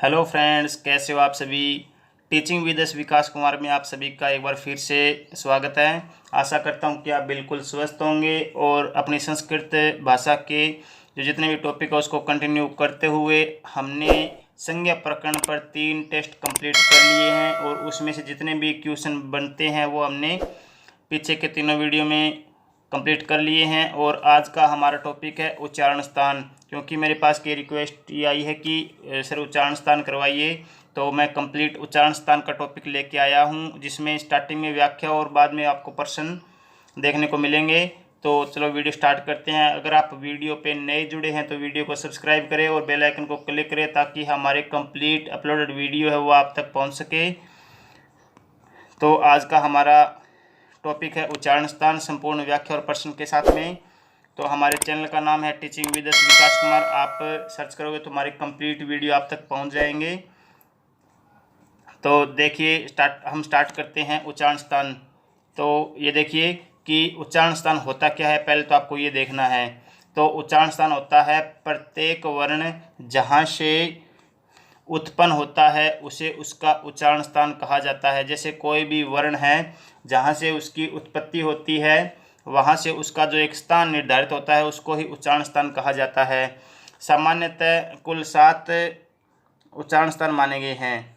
Hello friends, कैसे हो आप सभी। टीचिंग विद एस विकास कुमार में आप सभी का एक बार फिर से स्वागत है। आशा करता हूं कि आप बिल्कुल स्वस्थ होंगे और अपनी संस्कृत भाषा के जो जितने भी टॉपिक है उसको कंटिन्यू करते हुए हमने संज्ञा प्रकरण पर 3 टेस्ट कंप्लीट कर लिए हैं और उसमें से जितने भी क्वेश्चन बनते हैं वो हमने पीछे के तीनों वीडियो में कंप्लीट कर लिए हैं। और आज का हमारा टॉपिक है उच्चारण स्थान, क्योंकि मेरे पास की रिक्वेस्ट ये आई है कि सर उच्चारण स्थान करवाइए, तो मैं कंप्लीट उच्चारण स्थान का टॉपिक लेके आया हूँ, जिसमें स्टार्टिंग में व्याख्या और बाद में आपको प्रश्न देखने को मिलेंगे। तो चलो वीडियो स्टार्ट करते हैं। अगर आप वीडियो पे नए जुड़े हैं तो वीडियो को सब्सक्राइब करें और बेल आइकन को क्लिक करें ताकि हमारे कंप्लीट अपलोडेड वीडियो है वो आप तक पहुँच सके। तो आज का हमारा टॉपिक है उच्चारण स्थान, संपूर्ण व्याख्या और प्रश्न के साथ में। तो हमारे चैनल का नाम है टीचिंग विद एस विकास कुमार। आप सर्च करोगे तो हमारे कंप्लीट वीडियो आप तक पहुंच जाएंगे। तो देखिए हम स्टार्ट करते हैं उच्चारण स्थान। तो ये देखिए कि उच्चारण स्थान होता क्या है, पहले तो आपको ये देखना है। तो उच्चारण स्थान होता है प्रत्येक वर्ण जहाँ से उत्पन्न होता है उसे उसका उच्चारण स्थान कहा जाता है। जैसे कोई भी वर्ण है जहाँ से उसकी उत्पत्ति होती है वहाँ से उसका जो एक स्थान निर्धारित होता है उसको ही उच्चारण स्थान कहा जाता है। सामान्यतः कुल 7 उच्चारण स्थान माने गए हैं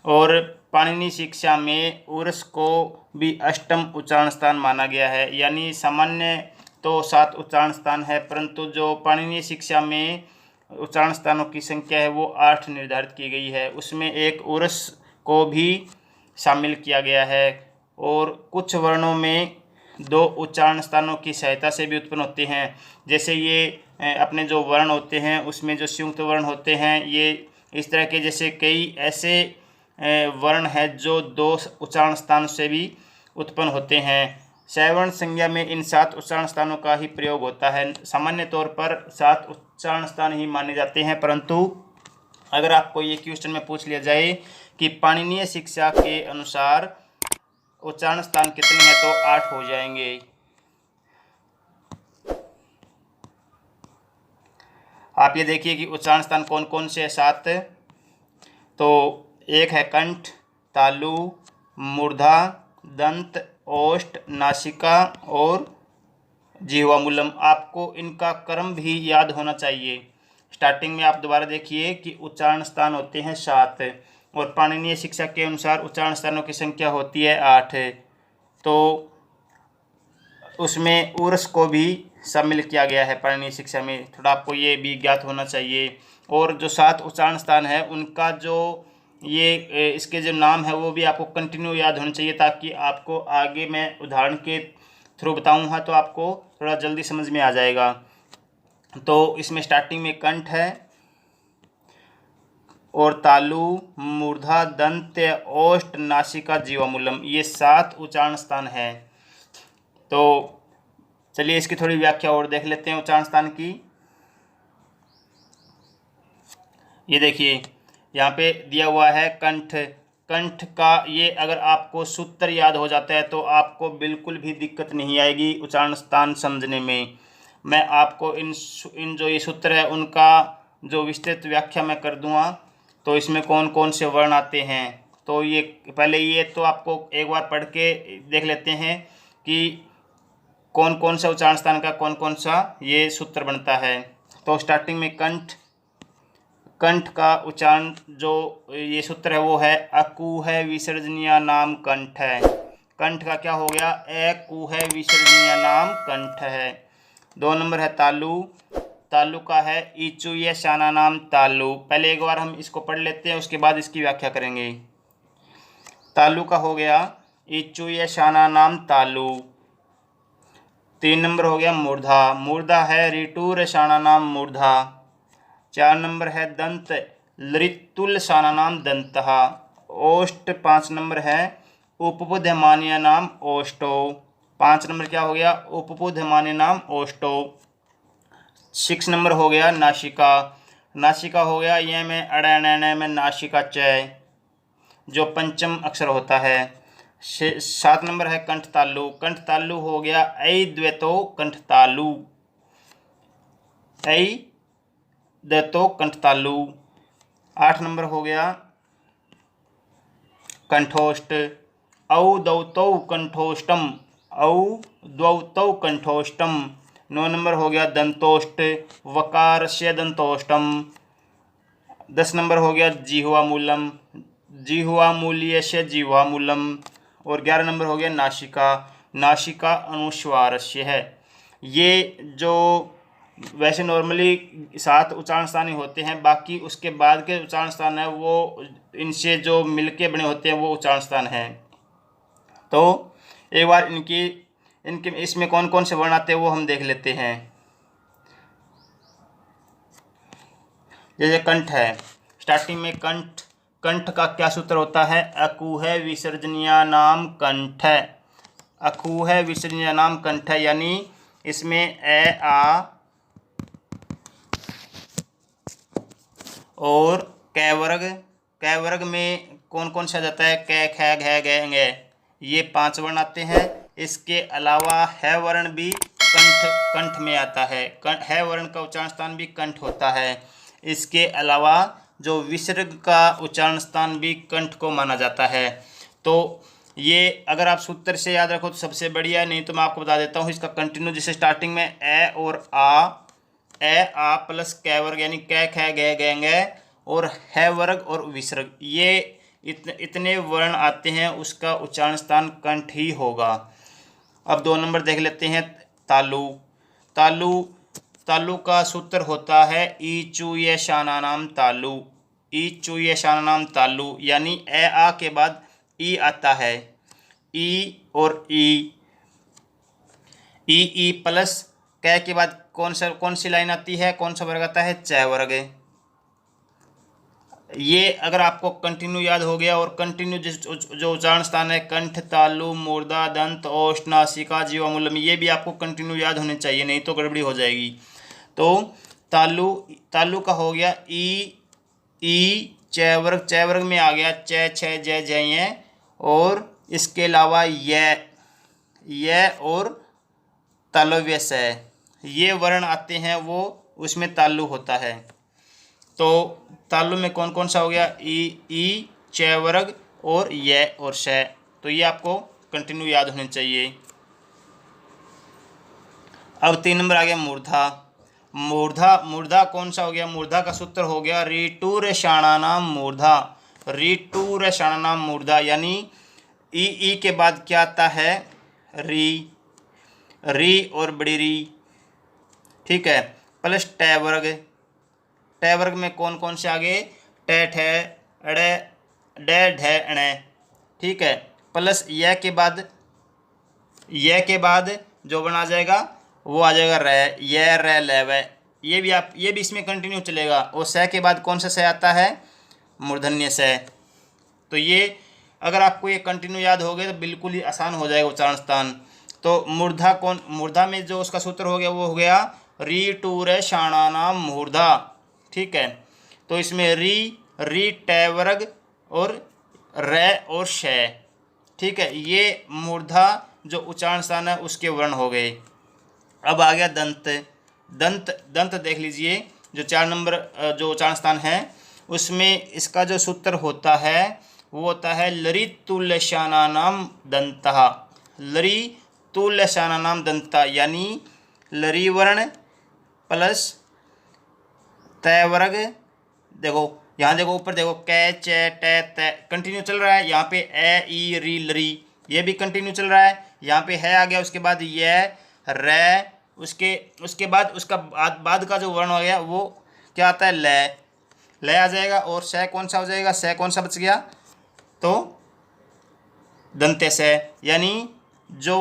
और पाणिनि शिक्षा में उर्स को भी अष्टम उच्चारण स्थान माना गया है। यानी सामान्य तो 7 उच्चारण स्थान है, परंतु जो पाणिनि शिक्षा में उच्चारण स्थानों की संख्या है वो 8 निर्धारित की गई है। उसमें एक उर्स को भी शामिल किया गया है और कुछ वर्णों में 2 उच्चारण स्थानों की सहायता से भी उत्पन्न होते हैं। जैसे ये अपने जो वर्ण होते हैं उसमें जो संयुक्त वर्ण होते हैं ये इस तरह के, जैसे कई ऐसे वर्ण है जो 2 उच्चारण स्थान से भी उत्पन्न होते हैं। सवर्ण संज्ञा में इन 7 उच्चारण स्थानों का ही प्रयोग होता है। सामान्य तौर पर 7 उच्चारण स्थान ही माने जाते हैं, परंतु अगर आपको ये क्वेश्चन में पूछ लिया जाए कि पाणिनीय शिक्षा के अनुसार उच्चारण स्थान कितने हैं तो 8 हो जाएंगे। आप ये देखिए कि उच्चारण स्थान कौन कौन से 7। तो एक है कंठ, तालु, मूर्धा, दंत, ओष्ठ, नासिका और जिह्वामूलम। आपको इनका क्रम भी याद होना चाहिए। स्टार्टिंग में आप दोबारा देखिए कि उच्चारण स्थान होते हैं 7 और पाणिनीय शिक्षा के अनुसार उच्चारण स्थानों की संख्या होती है 8। तो उसमें उर्स को भी शामिल किया गया है पाणिनीय शिक्षा में, थोड़ा आपको ये भी ज्ञात होना चाहिए। और जो 7 उच्चारण स्थान है उनका जो ये इसके जो नाम है वो भी आपको कंटिन्यू याद होना चाहिए, ताकि आपको आगे मैं उदाहरण के थ्रू बताऊँगा तो आपको थोड़ा जल्दी समझ में आ जाएगा। तो इसमें स्टार्टिंग में कंठ है और तालु, मूर्धा, दंत, ओष्ठ, नासिका, जिह्वामूलम, ये 7 उच्चारण स्थान है। तो चलिए इसकी थोड़ी व्याख्या और देख लेते हैं उच्चारण स्थान की। ये देखिए यहाँ पे दिया हुआ है कंठ। कंठ का ये अगर आपको सूत्र याद हो जाता है तो आपको बिल्कुल भी दिक्कत नहीं आएगी उच्चारण स्थान समझने में। मैं आपको इन जो ये सूत्र है उनका जो विस्तृत व्याख्या मैं कर दूंगा। तो इसमें कौन कौन से वर्ण आते हैं तो ये पहले ये तो आपको एक बार पढ़ के देख लेते हैं कि कौन कौन सा उच्चारण स्थान का कौन कौन सा ये सूत्र बनता है। तो स्टार्टिंग में कंठ, कंठ का उच्चारण जो ये सूत्र है वो है अकु है विसर्जनीय नाम कंठ है। कंठ का क्या हो गया, एकु है विसर्जनीय नाम कंठ है। 2 नंबर है तालु। तालु का है इचुय शाना नाम तालु। पहले एक बार हम इसको पढ़ लेते हैं उसके बाद इसकी व्याख्या करेंगे। तालु का हो गया इचुय शाना नाम तालु। 3 नंबर हो गया मूर्धा। मूर्धा है ऋतुर शाना नाम मूर्धा। 4 नंबर है दंत, लृतुल शाना नाम दंतः। ओष्ठ 5 नंबर है उपबुद्धमानीय नाम ओष्टो। 5 नंबर क्या हो गया, उपबुद्धमानीय नाम ओष्टो। 6 नंबर हो गया नासिका। नासिका हो गया ये में अड़ैन में नासिका चय जो पंचम अक्षर होता है। 7 नंबर है कंठ तालु। कंठ तालु हो गया ऐ द्वैतो कंठ तालु, ऐ द्वैतो कंठ तालु। 8 नंबर हो गया कंठोष्ट, औ दौतौ कंठोष्टम, औ द्वौतौ कंठोष्टम। 9 नंबर हो गया दंतोष्ट, वकारस्य दंतोष्टम। 10 नंबर हो गया जिह्वामूलम, जिह्वामूल्यस्य जिह्वामूलम। और 11 नंबर हो गया नासिका, नासिका अनुस्वारस्य है। ये जो वैसे नॉर्मली 7 उच्चारण स्थान ही होते हैं, बाकी उसके बाद के उच्चारण स्थान है वो इनसे जो मिलके बने होते हैं वो उच्चारण स्थान हैं। तो एक बार इनकी इनके इसमें कौन कौन से वर्ण आते हैं वो हम देख लेते हैं। जैसे कंठ है, स्टार्टिंग में कंठ, कंठ का क्या सूत्र होता है? अकूह विसर्जनीय नाम कंठ, अकूह विसर्जनीय नाम कंठ, यानी इसमें ए आ और कै वर्ग, कै वर्ग में कौन कौन सा जाता है? कै ख घ ग ङ, ये 5 वर्ण आते हैं। इसके अलावा है वर्ण भी कंठ में आता है, है वर्ण का उच्चारण स्थान भी कंठ होता है। इसके अलावा जो विसर्ग का उच्चारण स्थान भी कंठ को माना जाता है। तो ये अगर आप सूत्र से याद रखो तो सबसे बढ़िया, नहीं तो मैं आपको बता देता हूँ इसका कंटिन्यू। जैसे स्टार्टिंग में ए और आ, ए आ प्लस कै वर्ग यानी कै ख ग ग और है वर्ग और विसर्ग, ये इतने वर्ण आते हैं, उसका उच्चारण स्थान कंठ ही होगा। अब 2 नंबर देख लेते हैं तालु, तालु, तालु का सूत्र होता है ई चूय शाना नाम तालु, ई चूय शाना नाम तालु, यानी ए आ के बाद ई आता है, ई और ई प्लस कै के बाद कौन सी लाइन आती है, कौन सा वर्ग आता है? च वर्ग। ये अगर आपको कंटिन्यू याद हो गया, और कंटिन्यू जो उच्चारण स्थान है कंठ, तालु, मूर्धा, दंत, ओष्ठ, नासिका, जीवामूलम, ये भी आपको कंटिन्यू याद होने चाहिए, नहीं तो गड़बड़ी हो जाएगी। तो तालु, तालु का हो गया ई च वर्ग, च वर्ग में आ गया च छ ज ज, और इसके अलावा य और तालव्य से, ये वर्ण आते हैं वो उसमें तालु होता है। तो तालु में कौन कौन सा हो गया? ई च वर्ग और य और श, तो ये आपको कंटिन्यू याद होने चाहिए। अब 3 नंबर आ गया मूर्धा, मूर्धा, मूर्धा कौन सा हो गया? मूर्धा का सूत्र हो गया रीटूर शाणानाम मूर्धा, रीटूर शाणानाम मूर्धा, यानी ई के बाद क्या आता है? री, री और बड़ी री, ठीक है, प्लस ट वर्ग, ट वर्ग में कौन कौन से आगे? ट ठ अड़े डे ढे अणे, ठीक है, प्लस य के बाद जो बना जाएगा वो आ जाएगा रे, ये रे ले वे, ये भी इसमें कंटिन्यू चलेगा। और स के बाद कौन सा स आता है? मूर्धन्य स। तो ये अगर आपको ये कंटिन्यू याद हो गया तो बिल्कुल ही आसान हो जाएगा उच्चारण स्थान। तो मूर्धा मूर्धा में जो उसका सूत्र हो गया वो हो गया री टूर शाणानाम मूर्धा, ठीक है। तो इसमें री ट वर्ग और रे और श, ठीक है, ये मूर्धा जो उच्चारण स्थान है उसके वर्ण हो गए। अब आ गया दंत, दंत देख लीजिए, जो 4 नंबर जो उच्चारण स्थान है उसमें इसका जो सूत्र होता है वो होता है लरी तुल्यशानानाम दंतः, लरी तुल्यशानानाम दंता, यानी लरी वर्ण प्लस तय वर्ग। देखो यहाँ देखो ऊपर देखो कै च ट त कंटिन्यू चल रहा है, यहाँ पे ए ई री लरी ये भी कंटिन्यू चल रहा है, यहाँ पे है आ गया, उसके बाद ये रे, उसके बाद उसका बाद का जो वर्ण हो गया वो क्या आता है? ले आ जाएगा। और स कौन सा हो जाएगा? स कौन सा बच गया? तो दंते से, यानी जो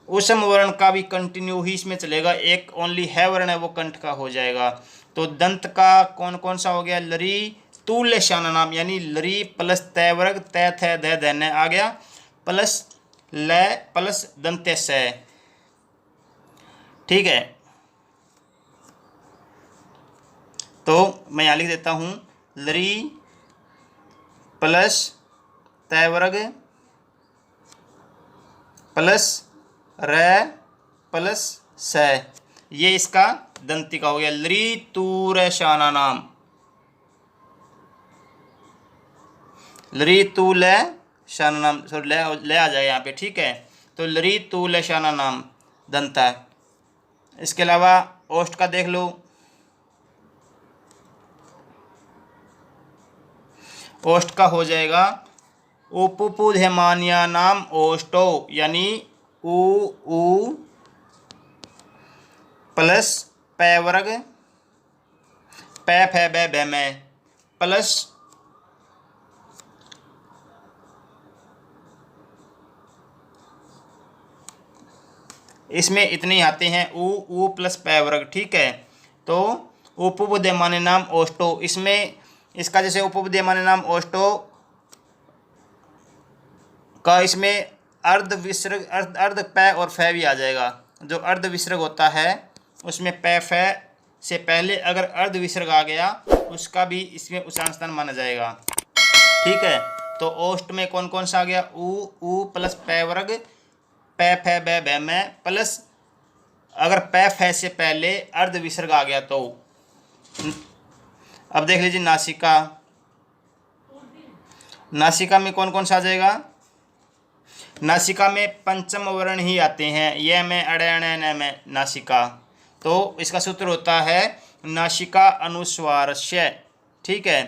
उसम वर्ण का भी कंटिन्यू ही इसमें चलेगा, एक ओनली है वर्ण है वो कंठ का हो जाएगा। तो दंत का कौन कौन सा हो गया? लरी तुल्य शानानाम, यानी लरी प्लस तय वर्ग तय थ ध धन आ गया, प्लस ल प्लस दंते से, ठीक है। तो मैं यहाँ लिख देता हूँ लरी प्लस तय वर्ग प्लस र प्लस स, ये इसका दंती का हो गया लरी तूर शाना नाम, लरी तू ले शाना नाम, सॉरी ले आ जाए यहाँ पे, ठीक है। तो लरी तू ले शाना नाम दंता है। इसके अलावा ओष्ठ का देख लो। ओष्ठ का हो जाएगा उपपुधमान्या नाम ओष्टो, यानी उ प्लस पै वर्ग पै फै बै भै में प्लस इसमें इतने ही आते हैं उ प्लस पै वर्ग, ठीक है। तो उपविद्यमान नाम ओष्टो, इसमें इसका जैसे उपविद्यमान नाम ओष्टो का इसमें अर्ध विसर्ग अर्ध पै और फै भी आ जाएगा। जो अर्ध विसर्ग होता है उसमें पै फै से पहले अगर अर्ध विसर्ग आ गया उसका भी इसमें उच्चारण स्थान माना जाएगा, ठीक है। तो ओष्ट में कौन कौन सा आ गया, उ प्लस पै वर्ग पै फै बै भै में प्लस अगर पै फै से पहले अर्ध विसर्ग आ गया तो। अब देख लीजिए नासिका। नासिका में कौन कौन सा आ जाएगा, नासिका में पंचम वर्ण ही आते हैं, ये में अड़े अणे न में नासिका। तो इसका सूत्र होता है नासिका अनुस्वारस्य, ठीक है।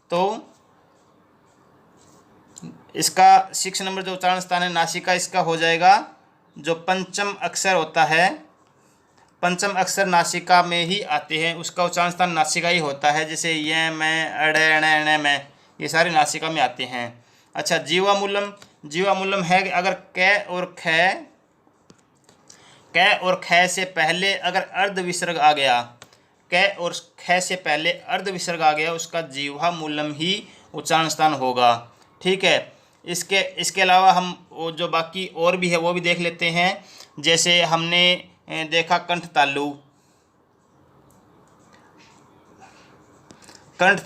तो इसका 6 नंबर जो उच्चारण स्थान है नासिका, इसका हो जाएगा जो पंचम अक्षर होता है, पंचम अक्षर नासिका में ही आते हैं, उसका उच्चारण स्थान नासिका ही होता है। जैसे ये में अड़े अणे अणे में, ये सारे नासिका में आते हैं। अच्छा, जीवामूलम। जीवामूलम है कि अगर कै और ख से पहले अगर अर्ध विसर्ग आ गया, कै और ख से पहले अर्ध विसर्ग आ गया, उसका जीवा मूलम ही उच्चारण स्थान होगा, ठीक है। इसके अलावा हम वो जो बाकी और भी है वो भी देख लेते हैं। जैसे हमने देखा कंठ तालु। कंठ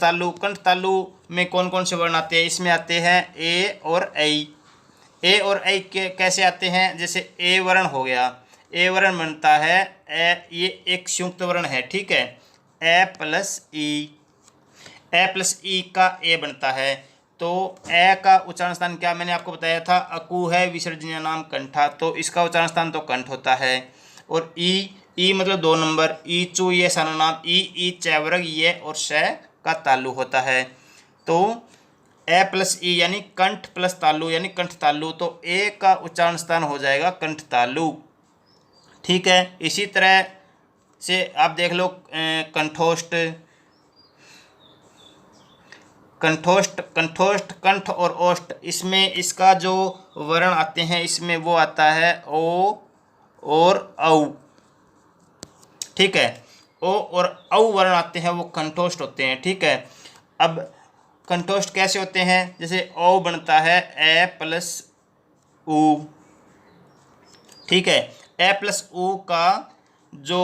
तालु में कौन कौन से वर्ण आते हैं, इसमें आते हैं ए और ऐ। ए और ऐ के कैसे आते हैं, जैसे ए वर्ण हो गया, ए वर्ण बनता है ये एक संयुक्त वर्ण है, ठीक है। ए प्लस ई का ए बनता है। तो ए का उच्चारण स्थान क्या मैंने आपको बताया था, अकु है विसर्जनीय नाम कंठा, तो इसका उच्चारण स्थान तो कंठ होता है। और ई मतलब 2 नंबर, ई चू ये सारा नाम, ई चैवर्ग ये और श का तालु होता है। तो ए प्लस ई यानी कंठ प्लस तालु यानी कंठ तालु, तो ए का उच्चारण स्थान हो जाएगा कंठ तालु, ठीक है। इसी तरह से आप देख लो कंठोष्ठ। कंठ और ओष्ठ, इसमें इसका जो वर्ण आते हैं इसमें वो आता है ओ और औ, ठीक है। ओ और औ वर्ण आते हैं वो कंठोष्ठ होते हैं, ठीक है। अब कंठोष्ठ कैसे होते हैं, जैसे ओ बनता है ए प्लस उ, ठीक है। ए प्लस उ का जो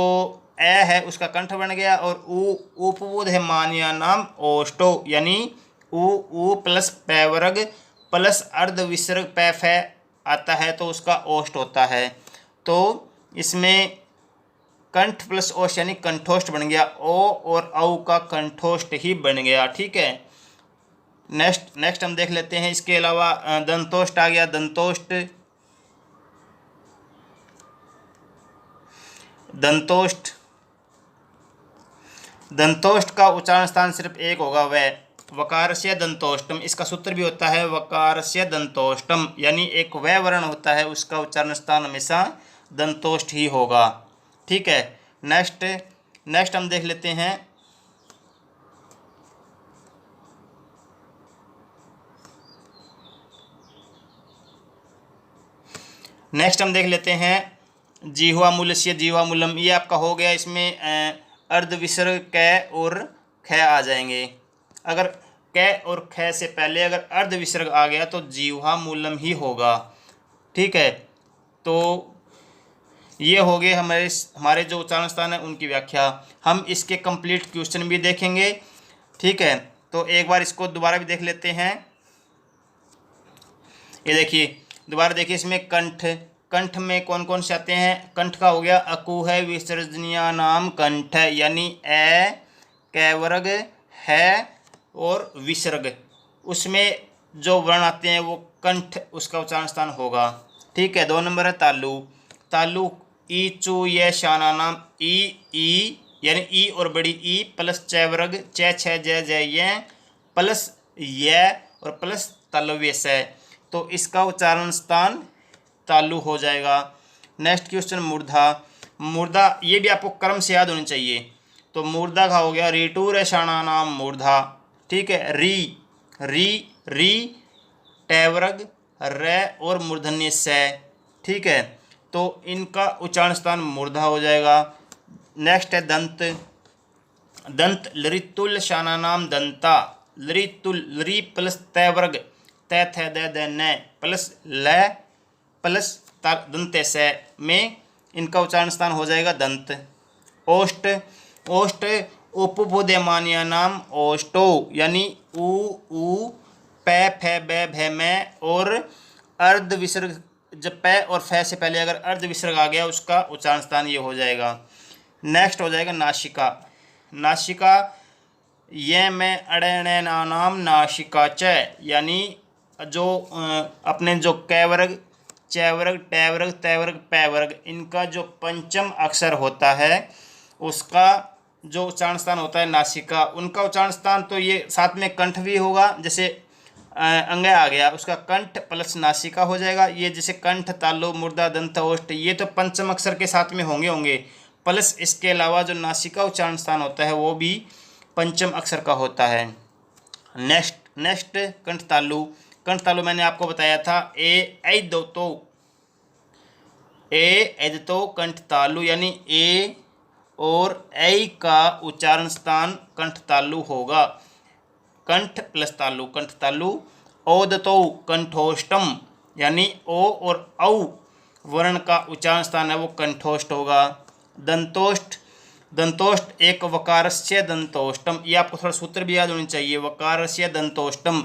ए है उसका कंठ बन गया, और उ उपबोधमान्या नाम ओष्टो, यानी उ प्लस पै वर्ग प्लस अर्ध विसर्ग पै फै आता है तो उसका ओष्ठ होता है। तो इसमें कंठ प्लस ओष्ठ यानी कंठोष्ठ बन गया, ओ और औ का कंठोष्ठ ही बन गया, ठीक है। नेक्स्ट हम देख लेते हैं। इसके अलावा दंतोष्ठ आ गया। दंतोष्ठ का उच्चारण स्थान सिर्फ एक होगा, वह वकारस्य दंतोष्टम। इसका सूत्र भी होता है वकारस्य दंतोष्टम, यानी एक वह वर्ण होता है उसका उच्चारण स्थान हमेशा दंतोष्ठ ही होगा, ठीक है। नेक्स्ट हम देख लेते हैं। जीवा मूलस्य जीवामूलम, ये आपका हो गया। इसमें अर्ध विसर्ग कै और ख आ जाएंगे। अगर कै और ख से पहले अगर अर्ध विसर्ग आ गया तो जीवा मूलम ही होगा, ठीक है। तो ये हो गए हमारे जो उच्चारण स्थान है उनकी व्याख्या। हम इसके कंप्लीट क्वेश्चन भी देखेंगे, ठीक है। तो एक बार इसको दोबारा भी देख लेते हैं। ये देखिए, दोबारा देखिए, इसमें कंठ में कौन कौन से आते हैं। कंठ का हो गया अकु है विसर्जनीय नाम कंठ, यानी ए कै वर्ग है और विसर्ग, उसमें जो वर्ण आते हैं वो कंठ उसका उच्चारण स्थान होगा। ठीक है। 2 नंबर है तालु। तालु ई चू ये शाना नाम ई यानी ई और बड़ी ई प्लस च वर्ग च छ ज ज ये प्लस य और प्लस तालव्य से, तो इसका उच्चारण स्थान तालु हो जाएगा। नेक्स्ट क्वेश्चन मूर्धा। मूर्धा ये भी आपको क्रम से याद होनी चाहिए। तो मूर्धा का हो गया रीटू रे शाना नाम मूर्धा। ठीक है। री टैवर्ग रे और मूर्धन्य से। ठीक है। तो इनका उच्चारण स्थान मूर्धा हो जाएगा। नेक्स्ट है दंत। दंत लरितुल शाना नाम दंता। लरितुल लरी प्लस तैवर्ग तै थे द न प्लस ल प्लस दंते से में इनका उच्चारण स्थान हो जाएगा दंत। ओष्ट। ओष्ट उपबोधमानिया नाम ओष्टो यानी ऊ पै फै बै भै में और अर्ध विसर्ग, जब पै और फै से पहले अगर अर्ध विसर्ग आ गया उसका उच्चारण स्थान ये हो जाएगा। नेक्स्ट हो जाएगा नासिका। नासिका ये में अड़े नाम नासिका च यानी जो अपने जो कै वर्ग च वर्ग टै वर्ग तै वर्ग पै वर्ग इनका जो पंचम अक्षर होता है उसका जो उच्चारण स्थान होता है नासिका, उनका उच्चारण स्थान तो ये साथ में कंठ भी होगा। जैसे अंग आ गया उसका कंठ प्लस नासिका हो जाएगा। ये जैसे कंठ तालु मूर्धा दंत ओष्ठ ये तो पंचम अक्षर के साथ में होंगे प्लस इसके अलावा जो नासिका उच्चारण स्थान होता है वो भी पंचम अक्षर का होता है। नेक्स्ट कंठ तालु। कंठ तालु मैंने आपको बताया था ए दो कंठ तालु यानी ए और ऐ का उच्चारण स्थान कंठ तालु होगा। कंठ प्लस तालु कंठ तालु। ओदतो कंठोष्टम यानी ओ और औ वर्ण का उच्चारण स्थान है वो कंठोष्ट होगा। दंतोष्ट। दंतोष्ट एक वकारस्य दंतोष्टम, ये आपको थोड़ा सूत्र भी याद होनी चाहिए। वकारस्य दंतोष्टम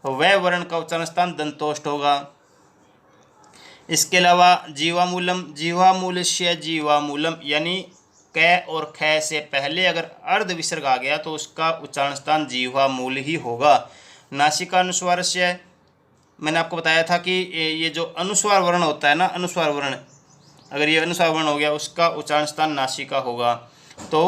वह वर्ण का उच्चारण स्थान दंतोष्ट होगा। इसके अलावा जीवामूलम। जीवामूलस्य जीवामूलम यानी कै और ख से पहले अगर अर्ध विसर्ग आ गया तो उसका उच्चारण स्थान जीवामूल ही होगा। नासिका अनुस्वारस्य मैंने आपको बताया था कि ये जो अनुस्वार वर्ण होता है ना, अनुस्वार वर्ण अगर ये अनुस्वार वर्ण हो गया उसका उच्चारण स्थान नासिका होगा। तो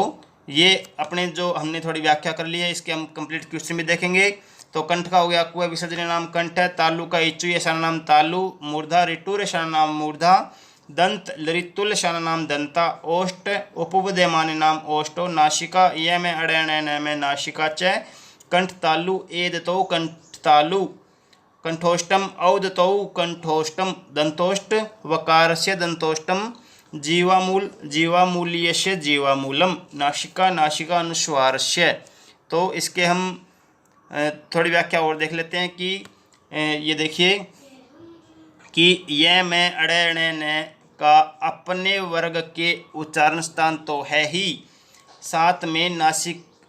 ये अपने जो हमने थोड़ी व्याख्या कर ली है इसके हम कंप्लीट क्वेश्चन भी देखेंगे। तो कंठ का हो गया कुआ विसर्जन नाम कंठ है। तालु का इच्चु ये शाना नाम तालु। मूर्धा ऋटुर शाना नाम मूर्धा। दंत लरितुल शाना नाम दंता। ओष्ट उपबुदयमान नाम ओष्टो। नासिका ये में अड़े में नासिका च। कंठ तालु एदतो कंठ तालु। कंठोष्टम औदतौ कंठोष्टम। दंतोष्ट वकारस्य दंतोष्टम। जीवामूल जीवामूल्यस्य जीवामूलम। नासिका नासिका अनुस्वारस्य। तो इसके हम थोड़ी व्याख्या और देख लेते हैं कि ये देखिए कि यह में अड़े अणे ने का अपने वर्ग के उच्चारण स्थान तो है ही, साथ में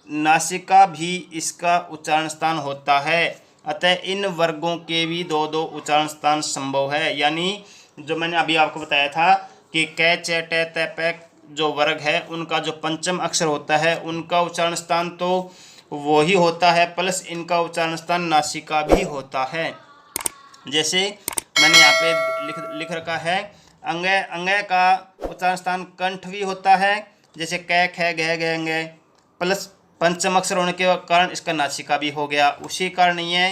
नासिका भी इसका उच्चारण स्थान होता है। अतः इन वर्गों के भी दो दो उच्चारण स्थान संभव है। यानी जो मैंने अभी आपको बताया था कि कै च ट त प जो वर्ग है उनका जो पंचम अक्षर होता है उनका उच्चारण स्थान तो वो ही होता है प्लस इनका उच्चारण स्थान नासिका भी होता है। जैसे मैंने यहाँ पे लिख रखा है अंग का उच्चारण स्थान कंठ भी होता है, जैसे कै ख गह गंग प्लस पंचम अक्षर होने के कारण इसका नासिका भी हो गया। उसी कारण ये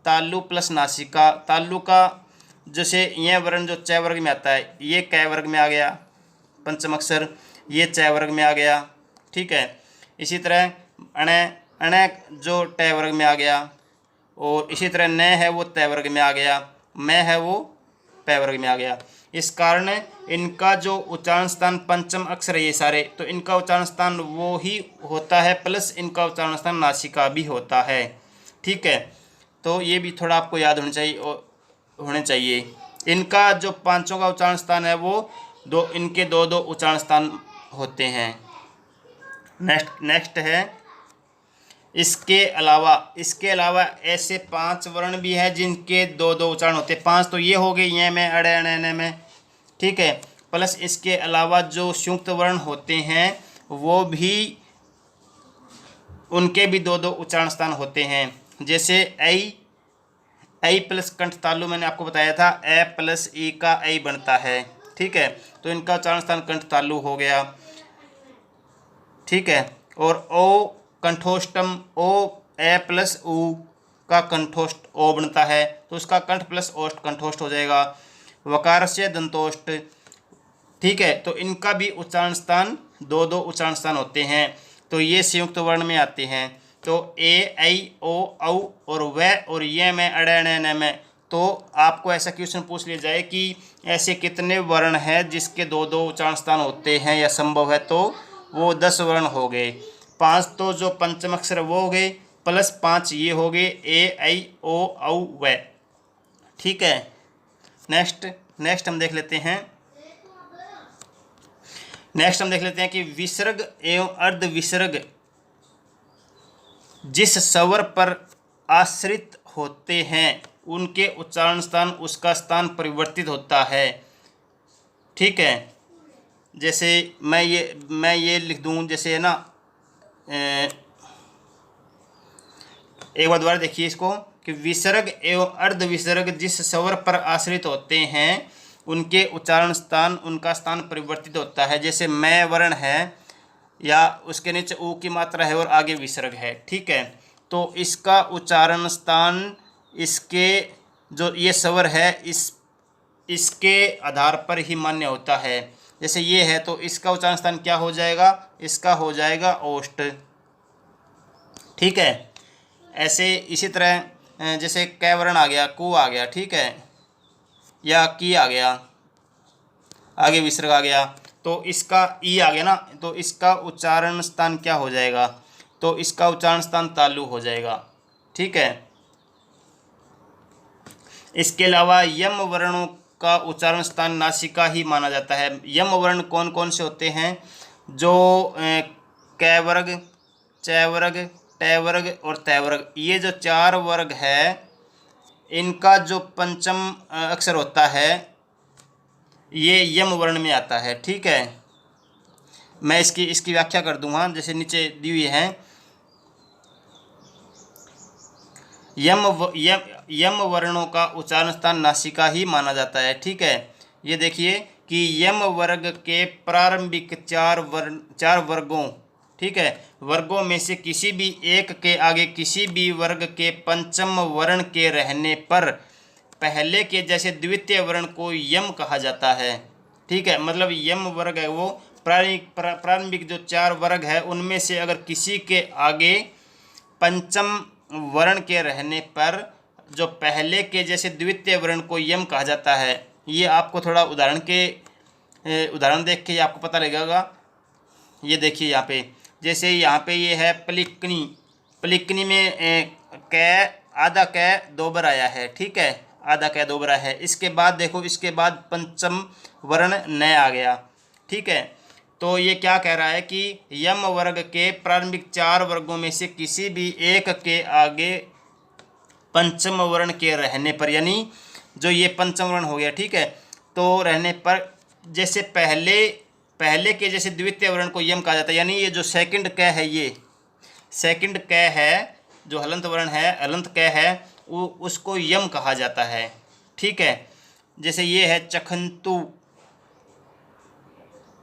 तालु प्लस नासिका। तालु का जैसे यह वर्ण जो च वर्ग में आता है ये कै वर्ग में आ गया पंचम अक्षर, ये च वर्ग में आ गया। ठीक है। इसी तरह अण जो ट वर्ग में आ गया और इसी तरह न है वो त वर्ग में आ गया, मैं है वो प वर्ग में आ गया। इस कारण इनका जो उच्चारण स्थान पंचम अक्षर है ये सारे, तो इनका उच्चारण स्थान वो ही होता है प्लस इनका उच्चारण स्थान नासिका भी होता है। ठीक है। तो ये भी थोड़ा आपको याद होने चाहिए। इनका जो पांचों का उच्चारण स्थान है वो इनके दो दो उच्चारण स्थान होते हैं। नेक्स्ट है इसके अलावा ऐसे 5 वर्ण भी है जिनके दो दो उच्चारण होते हैं। 5 तो ये हो गए ये में अड़े अणे में। ठीक है। प्लस इसके अलावा जो संयुक्त वर्ण होते हैं वो भी उनके भी दो दो उच्चारण स्थान होते हैं। जैसे ऐ ऐ प्लस कंठ तालु मैंने आपको बताया था ए प्लस ई का ऐ बनता है, ठीक है। तो इनका उच्चारण स्थान कंठ तालु हो गया, ठीक है। और ओ कंठोष्टम, ओ ए प्लस ऊ का कंठोष्ट ओ बनता है, तो उसका कंठ प्लस ओष्ठ कंठोष्ट हो जाएगा। वकार से दंतोष्ट, ठीक है। तो इनका भी उच्चारण स्थान दो दो उच्चारण स्थान होते हैं, तो ये संयुक्त वर्ण में आते हैं। तो ए ऐ ओ औ और व और ये में अड़ न में, तो आपको ऐसा क्वेश्चन पूछ लिया जाए कि ऐसे कितने वर्ण हैं जिसके दो दो उच्चारण स्थान होते हैं या संभव है, तो वो 10 वर्ण हो गए। 5 तो जो पंचम अक्षर वो हो गए, प्लस 5 ये हो गए ए ऐ ओ औ व, ठीक है। नेक्स्ट हम देख लेते हैं, कि विसर्ग एवं अर्ध विसर्ग जिस स्वर पर आश्रित होते हैं उनके उच्चारण स्थान उसका स्थान परिवर्तित होता है, ठीक है। जैसे मैं ये लिख दूं, जैसे है ना, एक बार दोबारा देखिए इसको, कि विसर्ग एवं अर्ध विसर्ग जिस स्वर पर आश्रित होते हैं उनके उच्चारण स्थान उनका स्थान परिवर्तित होता है। जैसे मैं वर्ण है या उसके नीचे ऊ की मात्रा है और आगे विसर्ग है, ठीक है। तो इसका उच्चारण स्थान इसके जो ये स्वर है इसके आधार पर ही मान्य होता है। जैसे ये है तो इसका उच्चारण स्थान क्या हो जाएगा, इसका हो जाएगा ओष्ठ, ठीक है। ऐसे इसी तरह जैसे कै वर्ण आ गया, कु आ गया, ठीक है, या की आ गया, आगे विसर्ग आ गया, तो इसका ई आ गया ना, तो इसका उच्चारण स्थान क्या हो जाएगा, तो इसका उच्चारण स्थान तालु हो जाएगा, ठीक है। इसके अलावा यम वर्णों का उच्चारण स्थान नासिका ही माना जाता है। यम वर्ण कौन कौन से होते हैं, जो कै वर्ग, चै वर्ग, टै वर्ग और तै वर्ग, ये जो 4 वर्ग है इनका जो पंचम अक्षर होता है ये यम वर्ण में आता है, ठीक है। मैं इसकी व्याख्या कर दूंगा, जैसे नीचे दी हुई है। यम वर्णों का उच्चारण स्थान नासिका ही माना जाता है, ठीक है। ये देखिए कि यम वर्ग के प्रारंभिक 4 वर्गों, ठीक है, वर्गों में से किसी भी एक के आगे किसी भी वर्ग के पंचम वर्ण के रहने पर पहले के जैसे द्वितीय वर्ण को यम कहा जाता है, ठीक है। मतलब यम वर्ग है वो प्रारंभिक जो 4 वर्ग है उनमें से अगर किसी के आगे पंचम वर्ण के रहने पर जो पहले के जैसे द्वितीय वर्ण को यम कहा जाता है। ये आपको थोड़ा उदाहरण देख के आपको पता लगेगा। ये देखिए यहाँ पे, जैसे यहाँ पे ये है पलिकनी, पलिकनी में कै आधा कै दो बार आया है, ठीक है, आधा कै दो बार है। इसके बाद देखो, इसके बाद पंचम वर्ण न आ गया, ठीक है। तो ये क्या कह रहा है कि यम वर्ग के प्रारंभिक 4 वर्गों में से किसी भी एक के आगे पंचम वर्ण के रहने पर, यानी जो ये पंचम वर्ण हो गया, ठीक है, तो रहने पर जैसे पहले के जैसे द्वितीय वर्ण को यम कहा जाता है। यानी ये जो सेकंड कै है, ये सेकंड कै है जो हलंत वर्ण है, हलंत कै है, वो उसको यम कहा जाता है, ठीक है। जैसे ये है चखंतु,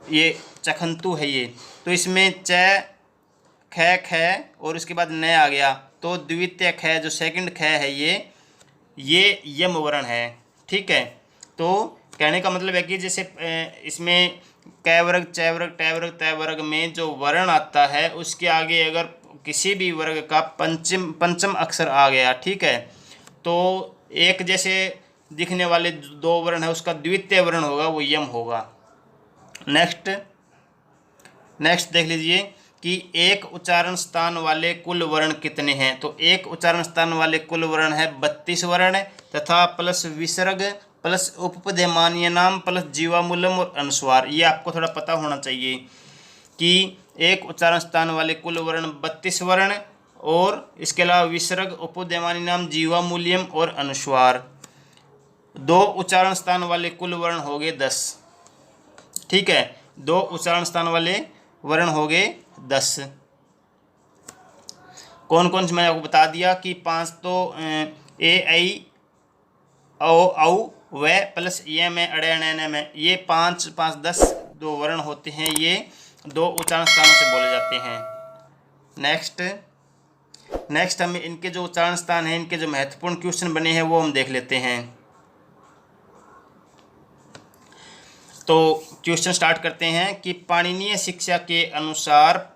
ये चखंतु है ये, तो इसमें च ख और उसके बाद न आ गया, तो द्वितीय ख जो सेकंड ख है ये यम वर्ण है, ठीक है। तो कहने का मतलब है कि जैसे इसमें कै वर्ग, चै वर्ग, टै वर्ग, तै वर्ग में जो वर्ण आता है उसके आगे अगर किसी भी वर्ग का पंचम अक्षर आ गया, ठीक है, तो एक जैसे दिखने वाले 2 वर्ण है उसका द्वितीय वर्ण होगा वो यम होगा। नेक्स्ट देख लीजिए कि एक उच्चारण स्थान वाले कुल वर्ण कितने हैं। तो एक उच्चारण स्थान वाले कुल वर्ण है 32 वर्ण तथा प्लस विसर्ग प्लस उपपद्यमानीय नाम प्लस जीवामूलम और अनुस्वार। ये आपको थोड़ा पता होना चाहिए कि एक उच्चारण स्थान वाले कुल वर्ण 32 वर्ण और इसके अलावा विसर्ग, उपपद्यमानीय नाम, जीवामूल्यम और अनुस्वार। 2 उच्चारण स्थान वाले कुल वर्ण हो गए 10, ठीक है, 2 उच्चारण स्थान वाले वर्ण हो गए 10। कौन कौन से मैंने आपको बता दिया कि 5 तो ए ऐ औ औ व प्लस ये में अड़े अणे में, ये 5 5 10 दो वर्ण होते हैं, ये दो उच्चारण स्थानों से बोले जाते हैं। नेक्स्ट हम इनके जो उच्चारण स्थान हैं, इनके जो महत्वपूर्ण क्वेश्चन बने हैं वो हम देख लेते हैं। तो क्वेश्चन स्टार्ट करते हैं कि पाणिनीय शिक्षा के अनुसार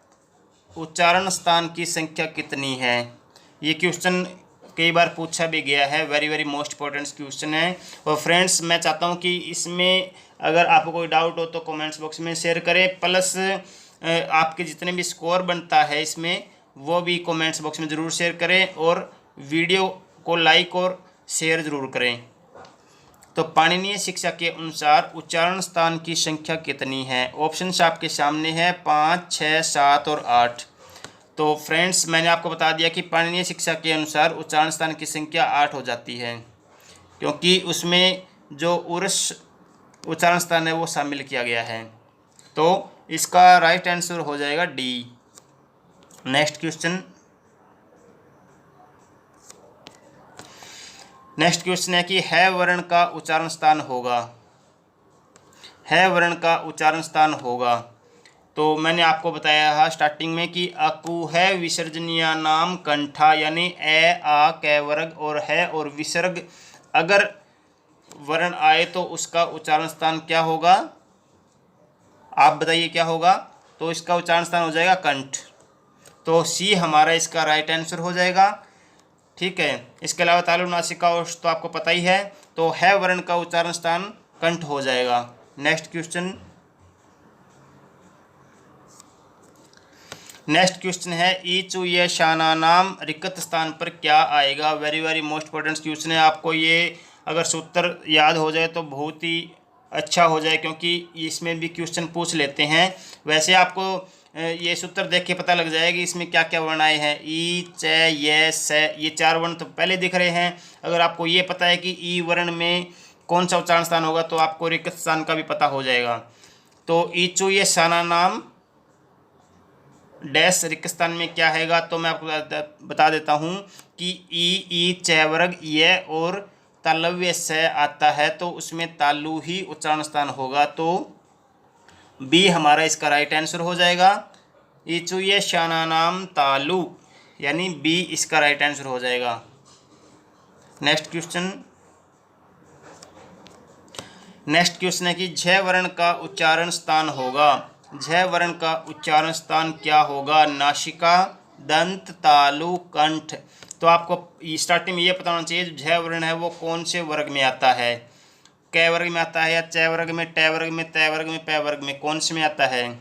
उच्चारण स्थान की संख्या कितनी है। ये क्वेश्चन कई बार पूछा भी गया है, very very most important question है। और फ्रेंड्स मैं चाहता हूँ कि इसमें अगर आपको कोई डाउट हो तो कमेंट्स बॉक्स में शेयर करें, प्लस आपके जितने भी स्कोर बनता है इसमें वो भी कमेंट्स बॉक्स में ज़रूर शेयर करें, और वीडियो को लाइक और शेयर ज़रूर करें। तो पाणिनीय शिक्षा के अनुसार उच्चारण स्थान की संख्या कितनी है। ऑप्शंस आपके सामने है 5, 6, 7 और 8। तो फ्रेंड्स मैंने आपको बता दिया कि पाणिनीय शिक्षा के अनुसार उच्चारण स्थान की संख्या 8 हो जाती है, क्योंकि उसमें जो उर्स उच्चारण स्थान है वो शामिल किया गया है। तो इसका राइट आंसर हो जाएगा डी। नेक्स्ट क्वेश्चन है कि है वर्ण का उच्चारण स्थान होगा। है वर्ण का उच्चारण स्थान होगा। तो मैंने आपको बताया है स्टार्टिंग में कि अकु है विसर्जनीय नाम कंठा, यानी ए आ कै वर्ग और है और विसर्ग अगर वर्ण आए तो उसका उच्चारण स्थान क्या होगा, आप बताइए क्या होगा। तो इसका उच्चारण स्थान हो जाएगा कंठ। तो सी हमारा इसका राइट आंसर हो जाएगा। ठीक है, इसके अलावा तालु नासिका ओष्ठ तो आपको पता ही है, तो है वर्ण का उच्चारण स्थान कंठ हो जाएगा। नेक्स्ट क्वेश्चन है ई चु ये शाना नाम रिक्त स्थान पर क्या आएगा। Very very most important question है। आपको ये अगर सूत्र याद हो जाए तो बहुत ही अच्छा हो जाए, क्योंकि इसमें भी क्वेश्चन पूछ लेते हैं। वैसे आपको ये सूत्र देख के पता लग जाएगा कि इसमें क्या क्या वर्ण आए हैं। ई च ये स, ये 4 वर्ण तो पहले दिख रहे हैं। अगर आपको ये पता है कि ई वर्ण में कौन सा उच्चारण स्थान होगा तो आपको रिक्त स्थान का भी पता हो जाएगा। तो ई चु ये शाना नाम डैश रिक्त स्थान में क्या हैगा, तो मैं आपको बता देता हूँ कि ई च वर्ग ये और तालव्य से आता है, तो उसमें तालु ही उच्चारण स्थान होगा। तो बी हमारा इसका राइट आंसर हो जाएगा। इचु ये शाना नाम तालु, यानी बी इसका राइट आंसर हो जाएगा। नेक्स्ट क्वेश्चन है कि झ वर्ण का उच्चारण स्थान होगा। झ वर्ण का उच्चारण स्थान क्या होगा। नासिका, दंत, तालु, कंठ। तो आपको स्टार्टिंग में ये पता होना चाहिए झ वर्ण है वो कौन से वर्ग में आता है। कै वर्ग में आता है या च वर्ग में, ट वर्ग में, त वर्ग में, प वर्ग में, कौन से में आता है।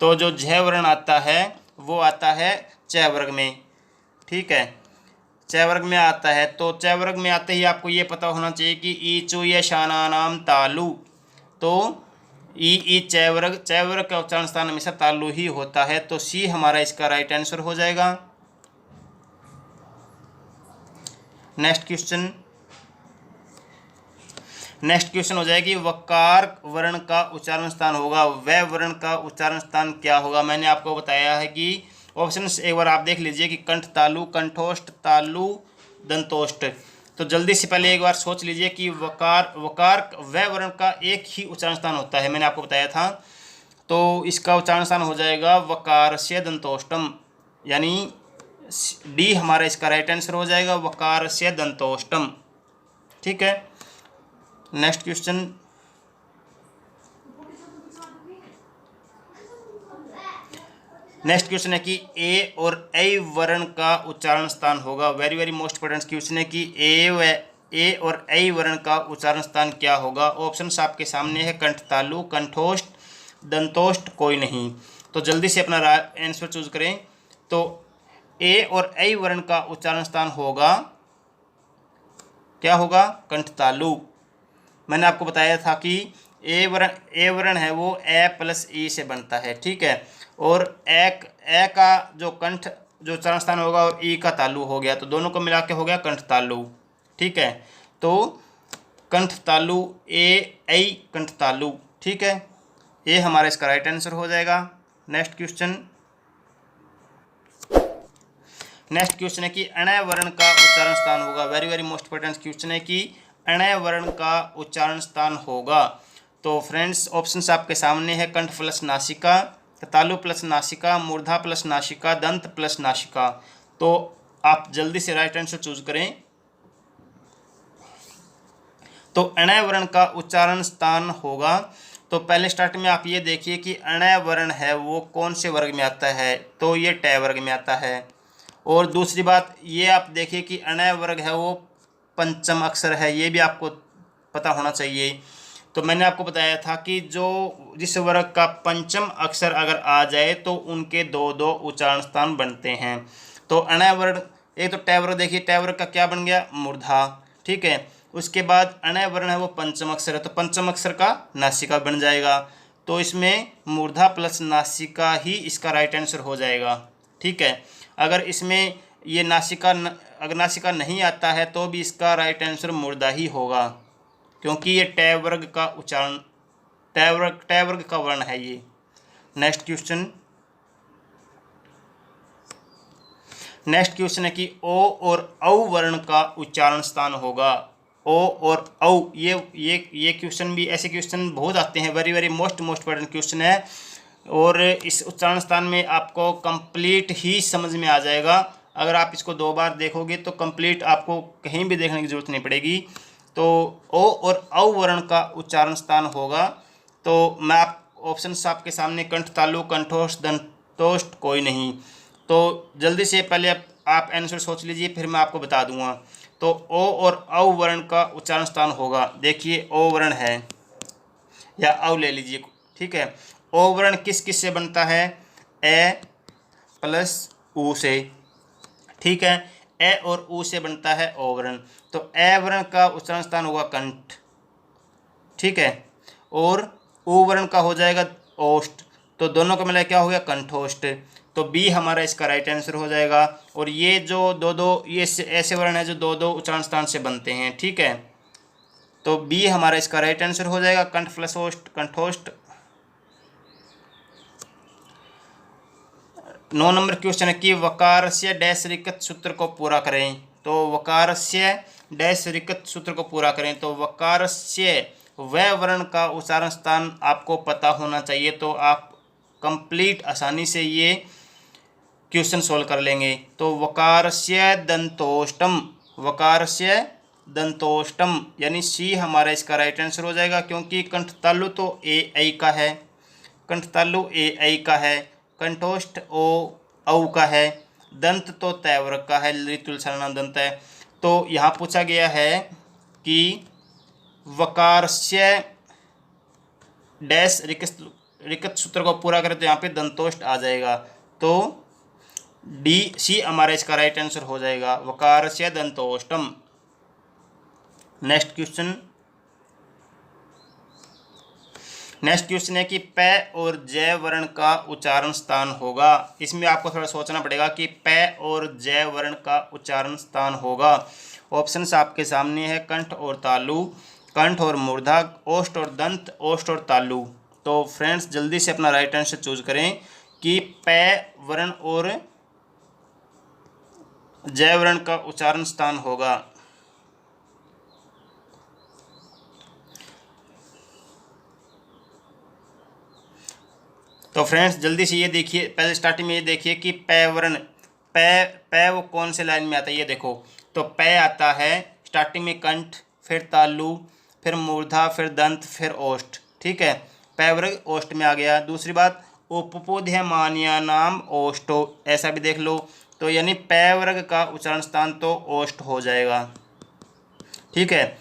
तो जो झ वर्ण आता है वो आता है च वर्ग में। ठीक है, च वर्ग में आता है। तो च वर्ग में आते ही आपको ये पता होना चाहिए कि ई चु ये शाना नाम तालु। तो ई च वर्ग का उच्चारण स्थान हमेशा तालु ही होता है। तो सी हमारा इसका राइट आंसर हो जाएगा। नेक्स्ट क्वेश्चन हो जाएगी वकार वर्ण का उच्चारण स्थान होगा। वह वर्ण का उच्चारण स्थान क्या होगा। मैंने आपको बताया है कि ऑप्शन एक बार आप देख लीजिए कि कंठ तालु, कंठोष्ठ, तालु, दंतोष्ठ। तो जल्दी से पहले एक बार सोच लीजिए कि वकार वह वर्ण का एक ही उच्चारण स्थान होता है, मैंने आपको बताया था। तो इसका उच्चारण स्थान हो जाएगा वकार से दंतोष्टम, यानी डी हमारा इसका राइट आंसर हो जाएगा, वकार से दंतोष्टम। ठीक है, नेक्स्ट क्वेश्चन है कि ए और ऐ वर्ण का उच्चारण स्थान होगा। Very very most important question है कि ए और ऐ वर्ण का उच्चारण स्थान क्या होगा। ऑप्शंस आपके सामने है कंठ तालु, कंठोष्ठ, दंतोष्ठ, कोई नहीं। तो जल्दी से अपना आंसर चूज करें। तो ए और ऐ वर्ण का उच्चारण स्थान होगा, क्या होगा, कंठ तालु। मैंने आपको बताया था कि ए वर्ण है वो ए प्लस ई से बनता है। ठीक है, और ए का जो कंठ जो उच्चारण स्थान होगा और ई का तालु हो गया, तो दोनों को मिला के हो गया कंठ तालु। ठीक है, तो कंठ तालु ए ऐ कंठ तालु। ठीक है, ये हमारा इसका राइट आंसर हो जाएगा। नेक्स्ट क्वेश्चन है कि अण वर्ण का उच्चारण स्थान होगा। Very very most important question है कि अणय वर्ण का उच्चारण स्थान होगा। तो फ्रेंड्स ऑप्शंस आपके सामने है, कंठ प्लस नासिका, तालु प्लस नासिका, मूर्धा प्लस नासिका, दंत प्लस नासिका। तो आप जल्दी से राइट आंसर चूज करें। तो अणय वर्ण का उच्चारण स्थान होगा। तो पहले स्टार्ट में आप ये देखिए कि अणय वर्ण है वो कौन से वर्ग में आता है, तो ये ट वर्ग में आता है। और दूसरी बात ये आप देखिए कि अणय वर्ग है वो पंचम अक्षर है, ये भी आपको पता होना चाहिए। तो मैंने आपको बताया था कि जिस वर्ग का पंचम अक्षर अगर आ जाए तो उनके दो दो उच्चारण स्थान बनते हैं। तो अणय वर्ण, एक तो ट वर्ग देखिए, ट वर्ग का क्या बन गया, मूर्धा, ठीक है। उसके बाद अणय वर्ण है वो पंचम अक्षर है, तो पंचम अक्षर का नासिका बन जाएगा। तो इसमें मूर्धा प्लस नासिका ही इसका राइट आंसर हो जाएगा, ठीक है। अगर इसमें ये अगर नासिका नहीं आता है तो भी इसका राइट आंसर मूर्धा ही होगा, क्योंकि ये ट वर्ग का उच्चारण, ट वर्ग का वर्ण है ये। नेक्स्ट क्वेश्चन है कि ओ और औ वर्ण का उच्चारण स्थान होगा। ओ और औ, ये क्वेश्चन भी, ऐसे क्वेश्चन बहुत आते हैं, very very most important question है। और इस उच्चारण स्थान में आपको कंप्लीट ही समझ में आ जाएगा। अगर आप इसको 2 बार देखोगे तो कंप्लीट आपको कहीं भी देखने की जरूरत नहीं पड़ेगी। तो ओ और औ वर्ण का उच्चारण स्थान होगा। तो मैं आप ऑप्शंस आपके सामने, कंठ, तालु, कंठोष्ठ, दंतोष्ठ, कोई नहीं। तो जल्दी से पहले आप आंसर सोच लीजिए, फिर मैं आपको बता दूंगा। तो ओ और औ वर्ण का उच्चारण स्थान होगा, देखिए ओ वर्ण है या औ ले लीजिए, ठीक है। ओ वर्ण किस किस से बनता है, ए प्लस ऊ से, ठीक है। ए और ऊ से बनता है ओ वर्ण। तो ए वर्ण का उच्चारण स्थान होगा कंठ, ठीक है। और ऊ वर्ण का हो जाएगा ओष्ठ, तो दोनों का मिला क्या हो गया, कंठोष्ठ। तो बी हमारा इसका राइट आंसर हो जाएगा। और ये जो दो दो ये ऐसे वर्ण है जो दो दो उच्चारण स्थान से बनते हैं, ठीक है। तो बी हमारा इसका राइट आंसर हो जाएगा, कंठ प्लस ओष्ठ, कंठोष्ठ। 9 नंबर क्वेश्चन है कि वकारस्य डैश रिक्त सूत्र को पूरा करें। तो वकारस्य डैश रिक्त सूत्र को पूरा करें, तो वकारस्य वह वर्ण का उच्चारण स्थान आपको पता होना चाहिए। तो आप कंप्लीट आसानी से ये क्वेश्चन सोल्व कर लेंगे। तो वकारस्य दंतोष्टम, वकारस्य दंतोष्टम यानी सी हमारा इसका राइट आंसर हो जाएगा, क्योंकि कंठ तालु तो ए ऐ का है, कंठ तालु ए ऐ का है, कंठोष्ठ ओ औ का है, दंत तो तय वर्ग का है, ऋतुल सर्वनाम दंत है। तो यहाँ पूछा गया है कि वकारस्य डैश रिक्त सूत्र को पूरा करें, तो यहाँ पे दंतोष्ठ आ जाएगा। तो डी सी हमारा इसका राइट आंसर हो जाएगा, वकारस्य दंतोष्टम। नेक्स्ट क्वेश्चन है कि प और ज वर्ण का उच्चारण स्थान होगा। इसमें आपको थोड़ा सोचना पड़ेगा कि प और ज वर्ण का उच्चारण स्थान होगा। ऑप्शंस आपके सामने है, कंठ और तालु, कंठ और मूर्धा, ओष्ठ और दंत, ओष्ठ और तालु। तो फ्रेंड्स जल्दी से अपना राइट आंसर चूज करें कि प वर्ण और ज वर्ण का उच्चारण स्थान होगा। तो फ्रेंड्स जल्दी से ये देखिए, पहले स्टार्टिंग में ये देखिए कि प वर्ण, प वो कौन से लाइन में आता है, ये देखो। तो प आता है स्टार्टिंग में कंठ, फिर तालु, फिर मूर्धा, फिर दंत, फिर ओष्ठ, ठीक है। प वर्ग ओष्ठ में आ गया। दूसरी बात, उपबोध्यमान्या नाम ओष्ठो, ऐसा भी देख लो। तो यानी प वर्ग का उच्चारण स्थान तो ओष्ठ हो जाएगा, ठीक है।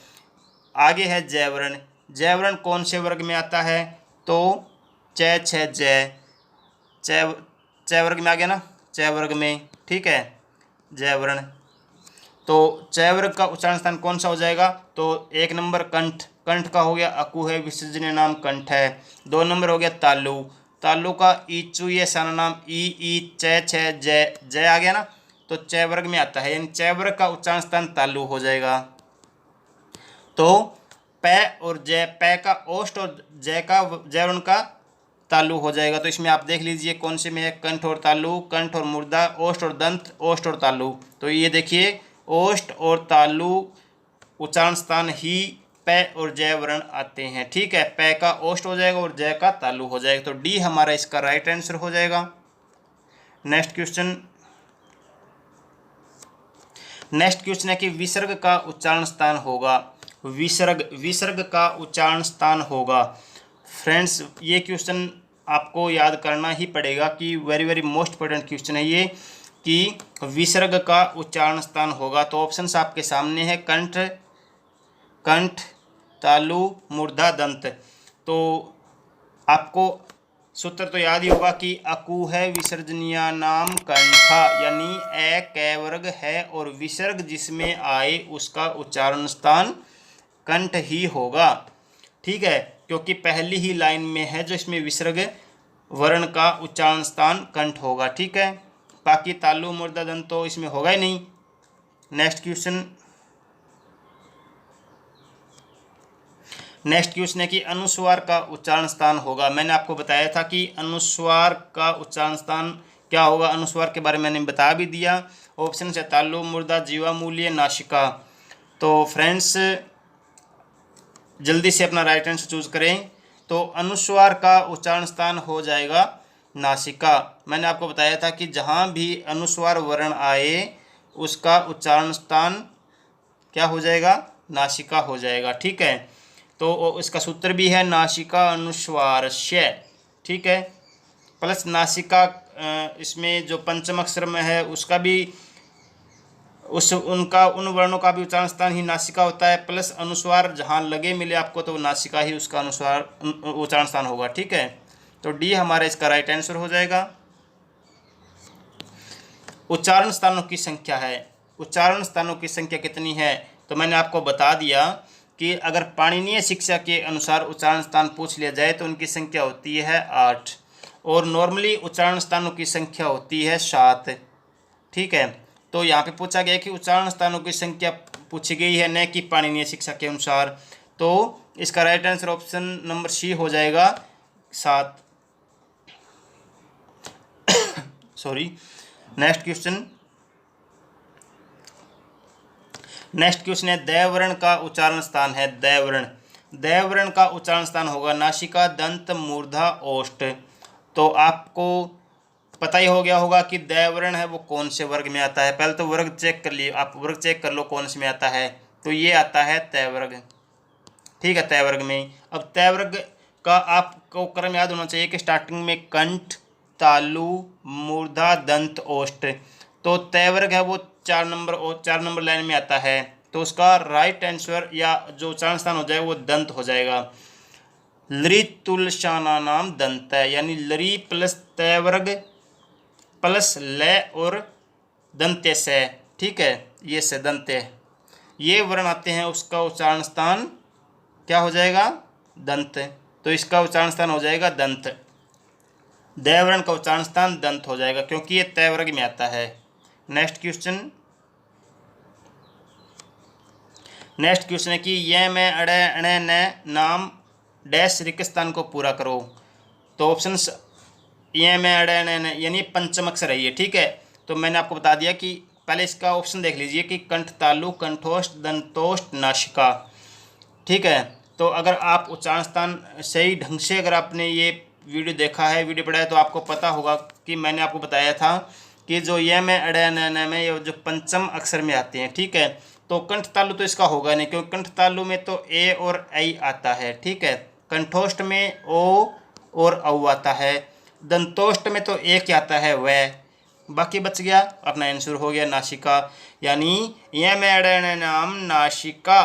आगे है जय वर्ण। जय वर्ण कौन से वर्ग में आता है, तो च छ जय, च वर्ग में आ गया ना, च वर्ग में, ठीक है, जय वर्ण। तो च वर्ग का उच्चारण स्थान कौन सा हो जाएगा, तो 1 नंबर कंठ, कंठ का हो गया अकु है, विसर्जनीय नाम कंठ है। 2 नंबर हो गया तालु, तालु का ईचु ये सन नाम ई च छ जय, जय आ गया ना, तो च वर्ग में आता है, यानी च वर्ग का उच्चारण स्थान तालु हो जाएगा। तो प और जय, प का ओष्ठ और जय वर्ण का तालु हो जाएगा। तो इसमें आप देख लीजिए कौन से में है, कंठ और तालु, कंठ और मूर्धा, ओष्ठ और दंत, ओष्ठ और तालु। तो ये देखिए ओष्ठ और तालु उच्चारण स्थान ही पै और जय वर्ण आते हैं। ठीक है, पै का ओष्ठ हो जाएगा और जय का तालु हो जाएगा। तो डी हमारा इसका राइट आंसर हो जाएगा। नेक्स्ट क्वेश्चन है कि विसर्ग का उच्चारण स्थान होगा। विसर्ग का उच्चारण स्थान होगा। फ्रेंड्स, ये क्वेश्चन आपको याद करना ही पड़ेगा कि very very most important question है ये, कि विसर्ग का उच्चारण स्थान होगा। तो ऑप्शंस आपके सामने है, कंठ, तालु, मूर्धा, दंत। तो आपको सूत्र तो याद ही होगा कि अकु है विसर्जनीया नाम कंठा, यानी ए कै वर्ग है और विसर्ग जिसमें आए उसका उच्चारण स्थान कंठ ही होगा। ठीक है, क्योंकि पहली ही लाइन में है जो इसमें विसर्ग वर्ण का उच्चारण स्थान कंठ होगा। ठीक है, बाकी तालु, मूर्धा, दंत तो इसमें होगा ही नहीं। नेक्स्ट क्वेश्चन है कि अनुस्वार का उच्चारण स्थान होगा। मैंने आपको बताया था कि अनुस्वार का उच्चारण स्थान क्या होगा, अनुस्वार के बारे में मैंने बता भी दिया। ऑप्शन है तालु, मूर्धा, जीवा मूल्य, नासिका। तो फ्रेंड्स, जल्दी से अपना राइट आंसर चूज करें। तो अनुस्वार का उच्चारण स्थान हो जाएगा नासिका। मैंने आपको बताया था कि जहाँ भी अनुस्वार वर्ण आए उसका उच्चारण स्थान क्या हो जाएगा, नासिका हो जाएगा। ठीक है, तो इसका सूत्र भी है नासिका अनुस्वारस्य। ठीक है, प्लस नासिका इसमें जो पंचम अक्षर में है उसका भी उन वर्णों का भी उच्चारण स्थान ही नासिका होता है, प्लस अनुस्वार जहाँ लगे मिले आपको तो नासिका ही उसका अनुस्वार उच्चारण स्थान होगा। ठीक है, तो डी हमारा इसका राइट आंसर हो जाएगा। उच्चारण स्थानों की संख्या है। उच्चारण स्थानों की संख्या कितनी है, तो मैंने आपको बता दिया कि अगर पाणिनीय शिक्षा के अनुसार उच्चारण स्थान पूछ लिया जाए तो उनकी संख्या होती है 8 और नॉर्मली उच्चारण स्थानों की संख्या होती है 7। ठीक है, तो यहाँ पे पूछा गया कि उच्चारण स्थानों की संख्या पूछी गई है, न कि पाणिनीय शिक्षा के अनुसार। तो इसका right answer option number C हो जाएगा 7। सॉरी। नेक्स्ट क्वेश्चन है दैवर्ण का उच्चारण स्थान है। दैवर्ण का उच्चारण स्थान होगा नासिका, दंत, मूर्धा, ओष्ठ। तो आपको पता ही हो गया होगा कि दैवर्ण है वो कौन से वर्ग में आता है। पहले तो वर्ग चेक कर लिए, आप वर्ग चेक कर लो कौन से में आता है। तो ये आता है तैवर्ग। ठीक है, तैवर्ग में। अब तैवर्ग का आपको क्रम याद होना चाहिए कि स्टार्टिंग में कंठ, तालु, मूर्धा, दंत, ओष्ठ। तो तैवर्ग है वो 4 नंबर लाइन में आता है। तो उसका राइट आंसर या जो उच्चारण स्थान हो जाएगा वो दंत हो जाएगा। लरी तुलशाना नाम दंत है, यानी लरी प्लस तैवर्ग प्लस ल और दंत्य से। ठीक है, ये से दंत्य ये वर्ण आते हैं, उसका उच्चारण स्थान क्या हो जाएगा, दंत। तो इसका उच्चारण स्थान हो जाएगा दंत। दैवर्ण का उच्चारण स्थान दंत हो जाएगा क्योंकि ये तैवर्ग में आता है। नेक्स्ट क्वेश्चन है कि ये में अड़े अणे न नाम डैश रिक्त स्थान को पूरा करो। तो ऑप्शन ये में अड़े अणे न यानी पंचम अक्षर है ये। ठीक है, तो मैंने आपको बता दिया कि पहले इसका ऑप्शन देख लीजिए कि कंठ, तालु, कंठोष्ठ, दंतोष्ठ, नासिका। ठीक है, तो अगर आप उच्चारण स्थान सही ढंग से अगर आपने ये वीडियो देखा है, वीडियो पढ़ा है, तो आपको पता होगा कि मैंने आपको बताया था कि जो ये में अड़े न में ये जो पंचम अक्षर में आते हैं। ठीक है, तो कंठ तालु तो इसका होगा नहीं क्योंकि कंठ तालु में तो ए और ऐ आता है। ठीक है, कंठोष्ठ में ओ और औ आता है, दंतोष्ठ में तो ए क्या आता है वह, बाकी बच गया अपना आंसर हो गया नासिका, यानी ये में अड़े नाम नासिका।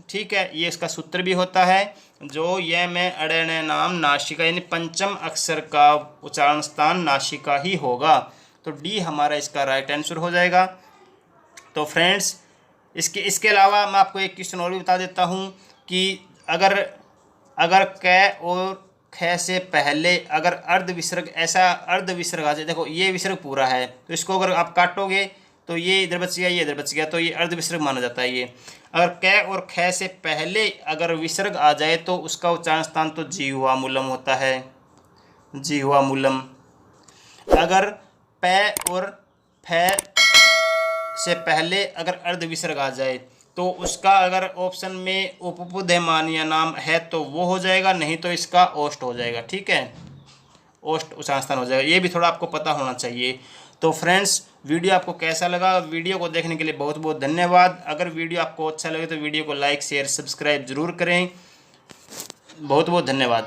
ठीक है, ये इसका सूत्र भी होता है जो ये में अड़े नाम नासिका, यानी पंचम अक्षर का उच्चारण स्थान नासिका ही होगा। तो डी हमारा इसका राइट आंसर हो जाएगा। तो फ्रेंड्स, इसके अलावा मैं आपको एक क्वेश्चन और भी बता देता हूँ कि अगर क और ख से पहले अगर अर्ध विसर्ग आ जाए, देखो ये विसर्ग पूरा है तो इसको अगर आप काटोगे तो ये इधर बच गया, ये इधर बच गया, तो ये अर्ध विसर्ग माना जाता है। ये अगर क और ख से पहले अगर विसर्ग आ जाए तो उसका उच्चारण स्थान तो जिह्वा मूलम होता है, जिह्वा मूलम। अगर प और फ से पहले अगर अर्ध विसर्ग आ जाए तो उसका अगर ऑप्शन में उपबुद्धिमानिया नाम है तो वो हो जाएगा, नहीं तो इसका ओष्ठ हो जाएगा। ठीक है, ओष्ठ उच्चारण स्थान हो जाएगा। ये भी थोड़ा आपको पता होना चाहिए। तो फ्रेंड्स, वीडियो आपको कैसा लगा? वीडियो को देखने के लिए बहुत बहुत धन्यवाद। अगर वीडियो आपको अच्छा लगे तो वीडियो को लाइक शेयर सब्सक्राइब जरूर करें। बहुत बहुत धन्यवाद।